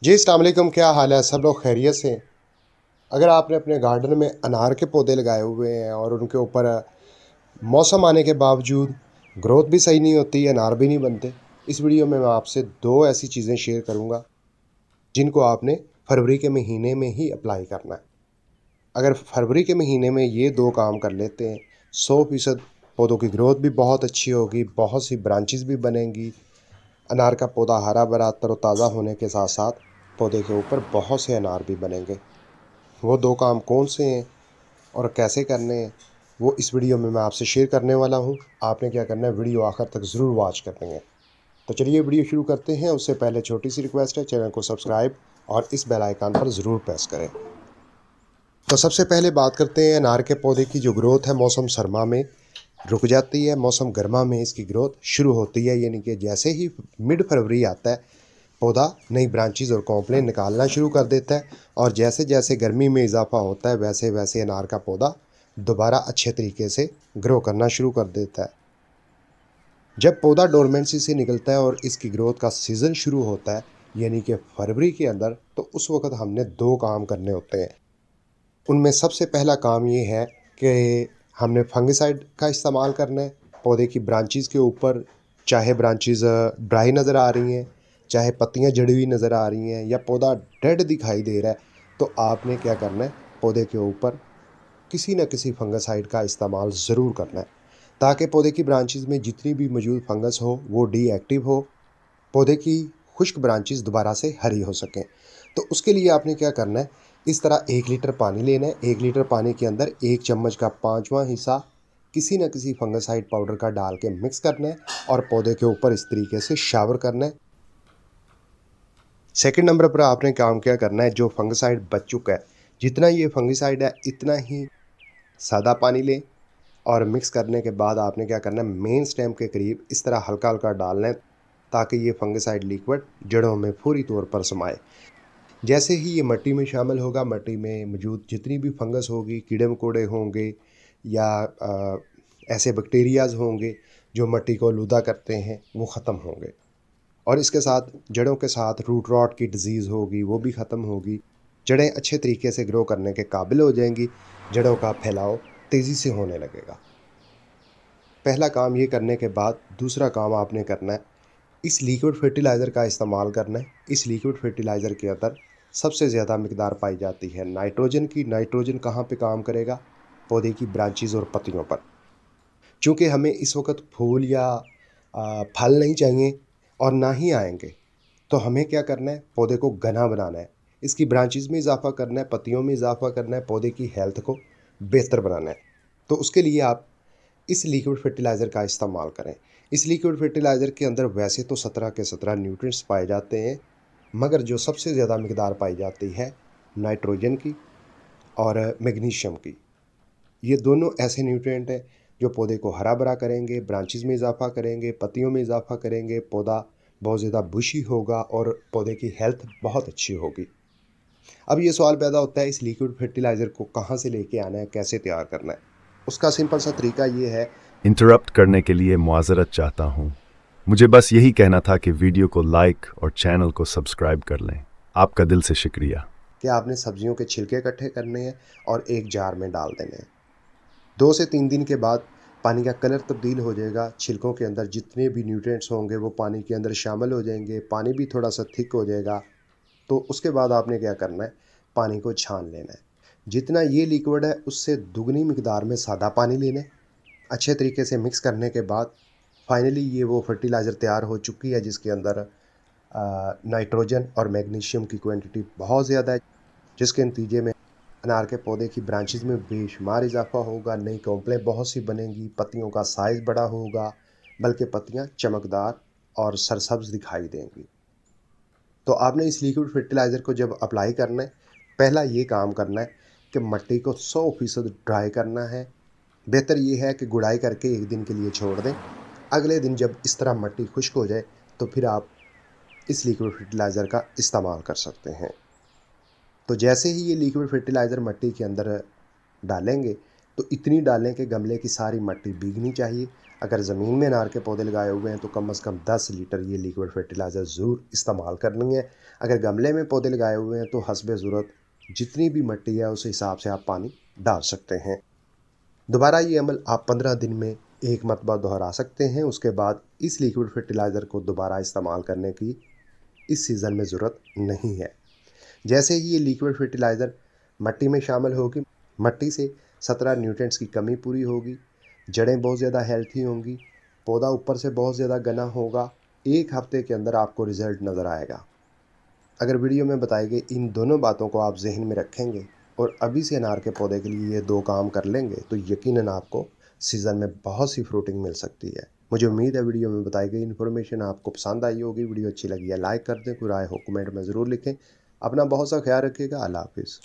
जी, अस्सलाम वालेकुम, क्या हाल है? सब लोग खैरियत से हैं? अगर आपने अपने गार्डन में अनार के पौधे लगाए हुए हैं और उनके ऊपर मौसम आने के बावजूद ग्रोथ भी सही नहीं होती, अनार भी नहीं बनते, इस वीडियो में मैं आपसे 2 ऐसी चीज़ें शेयर करूँगा, जिनको आपने फरवरी के महीने में ही अप्लाई करना है। अगर फरवरी के महीने में ये 2 काम कर लेते हैं, 100% पौधों की ग्रोथ भी बहुत अच्छी होगी, बहुत सी ब्रांचेज़ भी बनेंगी, अनार का पौधा हरा-भरा, तरोताज़ा होने के साथ-साथ पौधे के ऊपर बहुत से अनार भी बनेंगे। वो 2 काम कौन से हैं और कैसे करने हैं, वो इस वीडियो में मैं आपसे शेयर करने वाला हूँ। आपने क्या करना है, वीडियो आखिर तक ज़रूर वॉच करनी है। तो चलिए वीडियो शुरू करते हैं, उससे पहले छोटी-सी रिक्वेस्ट है, चैनल को सब्सक्राइब और इस बेल आइकन पर ज़रूर प्रेस करें। तो सबसे पहले बात करते हैं अनार के पौधे की जो ग्रोथ है मौसम सरमा में रुक जाती है, मौसम गर्मा में इसकी ग्रोथ शुरू होती है, यानी कि जैसे ही मिड फरवरी आता है, पौधा नई ब्रांचेज़ और कॉम्प्लेन निकालना शुरू कर देता है और जैसे-जैसे गर्मी में इजाफ़ा होता है, वैसे-वैसे अनार का पौधा दोबारा अच्छे तरीके से ग्रो करना शुरू कर देता है। जब पौधा डोरमेंसी से निकलता है और इसकी ग्रोथ का सीज़न शुरू होता है, यानी कि फरवरी के अंदर, तो उस वक़्त हमने 2 काम करने होते हैं। उनमें सबसे पहला काम ये है कि हमने फंगिसाइड का इस्तेमाल करना है पौधे की ब्रांचेज़ के ऊपर, चाहे ब्रांचेज़ ड्राई नज़र आ रही हैं, चाहे पत्तियाँ झड़ी हुई नज़र आ रही हैं या पौधा डेड दिखाई दे रहा है, तो आपने क्या करना है, पौधे के ऊपर किसी न किसी फंगिसाइड का इस्तेमाल ज़रूर करना है, ताकि पौधे की ब्रांचेज़ में जितनी भी मौजूद फंगस हो, वो डीएक्टिव हो, पौधे की खुश्क ब्रांचेज़ दोबारा से हरी हो सकें। तो उसके लिए आपने क्या करना है, इस तरह 1 लीटर पानी लेना है, 1 लीटर पानी के अंदर 1 चम्मच का 5वां हिस्सा किसी न किसी फंगिसाइड पाउडर का डाल के मिक्स करना है और पौधे के ऊपर इस तरीके से शावर करना है। सेकंड नंबर पर आपने काम क्या करना है, जो फंगिसाइड बच चुका है, जितना ये फंगिसाइड है इतना ही सादा पानी लें और मिक्स करने के बाद आपने क्या करना है, मेन स्टेम के करीब इस तरह हल्का-हल्का डालना है, ताकि ये फंगिसाइड लिक्विड जड़ों में पूरी तौर पर समाए। जैसे ही ये मिट्टी में शामिल होगा, मिट्टी में मौजूद जितनी भी फंगस होगी, कीड़े-मकोड़े होंगे या ऐसे बैक्टीरियाज़ होंगे जो मिट्टी को आलूदा करते हैं, वो ख़त्म होंगे और इसके साथ जड़ों के साथ रूट रॉट की डिज़ीज़ होगी, वो भी ख़त्म होगी। जड़ें अच्छे तरीके से ग्रो करने के काबिल हो जाएँगी, जड़ों का फैलाव तेज़ी से होने लगेगा। पहला काम ये करने के बाद दूसरा काम आपने करना है, इस लिक्विड फर्टिलाइज़र का इस्तेमाल करना है। इस लिक्विड फर्टिलाइज़र के अंदर सबसे ज़्यादा मिकदार पाई जाती है नाइट्रोजन की। नाइट्रोजन कहाँ पे काम करेगा? पौधे की ब्रांचेज़ और पत्तियों पर। चूँकि हमें इस वक़्त फूल या फल नहीं चाहिए और ना ही आएँगे, तो हमें क्या करना है? पौधे को घना बनाना है। इसकी ब्रांचेज़ में इज़ाफ़ा करना है, पत्तियों में इज़ाफ़ा करना है, पौधे की हेल्थ को बेहतर बनाना है। तो उसके लिए आप इस लिक्विड फर्टिलाइज़र का इस्तेमाल करें। इस लिक्विड फर्टिलाइज़र के अंदर वैसे तो 17 के 17 न्यूट्रिएंट्स पाए जाते हैं, मगर जो सबसे ज़्यादा मिकदार पाई जाती है नाइट्रोजन की और मैग्नीशियम की। ये दोनों ऐसे न्यूट्रिएंट हैं जो पौधे को हरा-भरा करेंगे, ब्रांचेज़ में इज़ाफ़ा करेंगे, पत्तियों में इज़ाफ़ा करेंगे, पौधा बहुत ज़्यादा बुशी होगा और पौधे की हेल्थ बहुत अच्छी होगी। अब ये सवाल पैदा होता है, इस लिक्विड फर्टिलाइज़र को कहाँ से लेके आना है, कैसे तैयार करना है? उसका सिंपल सा तरीका ये है। इंटरप्ट करने के लिए मुआज़रत चाहता हूँ। मुझे बस यही कहना था कि वीडियो को लाइक और चैनल को सब्सक्राइब कर लें। आपका दिल से शुक्रिया। कि आपने सब्जियों के छिलके इकट्ठे करने हैं और एक जार में डाल देने हैं। 2 से 3 दिन के बाद पानी का कलर तब्दील हो जाएगा, छिलकों के अंदर जितने भी न्यूट्रिएंट्स होंगे वो पानी के अंदर शामिल हो जाएंगे, पानी भी थोड़ा-सा थिक हो जाएगा। तो उसके बाद आपने क्या करना है, पानी को छान लेना है। जितना ये लिक्विड है उससे दुगनी मिकदार में सादा पानी लेना है। अच्छे तरीके से मिक्स करने के बाद फाइनली ये वो फर्टिलाइज़र तैयार हो चुकी है, जिसके अंदर नाइट्रोजन और मैग्नीशियम की क्वांटिटी बहुत ज़्यादा है, जिसके नतीजे में अनार के पौधे की ब्रांचेज़ में बेशुमार इज़ाफ़ा होगा, नई कॉम्प्लें बहुत सी बनेंगी, पत्तियों का साइज़ बड़ा होगा, बल्कि पत्तियाँ चमकदार और सरसब्ज़ दिखाई देंगी। तो आपने इस लिक्विड फर्टिलाइज़र को जब अप्लाई करना है, पहला ये काम करना है कि मिट्टी को 100% ड्राई करना है। बेहतर ये है कि गुड़ाई करके 1 दिन के लिए छोड़ दें। अगले दिन जब इस तरह मिट्टी खुश्क हो जाए, तो फिर आप इस लिक्विड फर्टिलाइज़र का इस्तेमाल कर सकते हैं। तो जैसे ही ये लिक्विड फर्टिलाइज़र मिट्टी के अंदर डालेंगे, तो इतनी डालें कि गमले की सारी मिट्टी भीगनी चाहिए। अगर ज़मीन में अनार के पौधे लगाए हुए हैं तो कम से कम 10 लीटर ये लिक्विड फर्टिलाइज़र ज़रूर इस्तेमाल करनी है। अगर गमले में पौधे लगाए हुए हैं तो हस्बे ज़रूरत जितनी भी मिट्टी है उस हिसाब से आप पानी डाल सकते हैं। दोबारा ये अमल आप 15 दिन में एक मरतबा दोहरा सकते हैं। उसके बाद इस लिक्विड फर्टिलाइज़र को दोबारा इस्तेमाल करने की इस सीज़न में ज़रूरत नहीं है। जैसे ही ये लिक्विड फर्टिलाइज़र मिट्टी में शामिल होगी, मिट्टी से 17 न्यूट्रिएंट्स की कमी पूरी होगी, जड़ें बहुत ज़्यादा हेल्थी होंगी, पौधा ऊपर से बहुत ज़्यादा घना होगा। 1 हफ्ते के अंदर आपको रिज़ल्ट नज़र आएगा। अगर वीडियो में बताई गई इन दोनों बातों को आप ज़हन में रखेंगे और अभी से अनार के पौधे के लिए ये 2 काम कर लेंगे तो यकीनन आपको सीज़न में बहुत सी फ्रूटिंग मिल सकती है। मुझे उम्मीद है वीडियो में बताई गई इन्फॉर्मेशन आपको पसंद आई होगी। वीडियो अच्छी लगी है लाइक कर दें, कोई राय हो कमेंट में ज़रूर लिखें। अपना बहुत सा ख्याल रखिएगा। अल्लाह हाफ़िज़।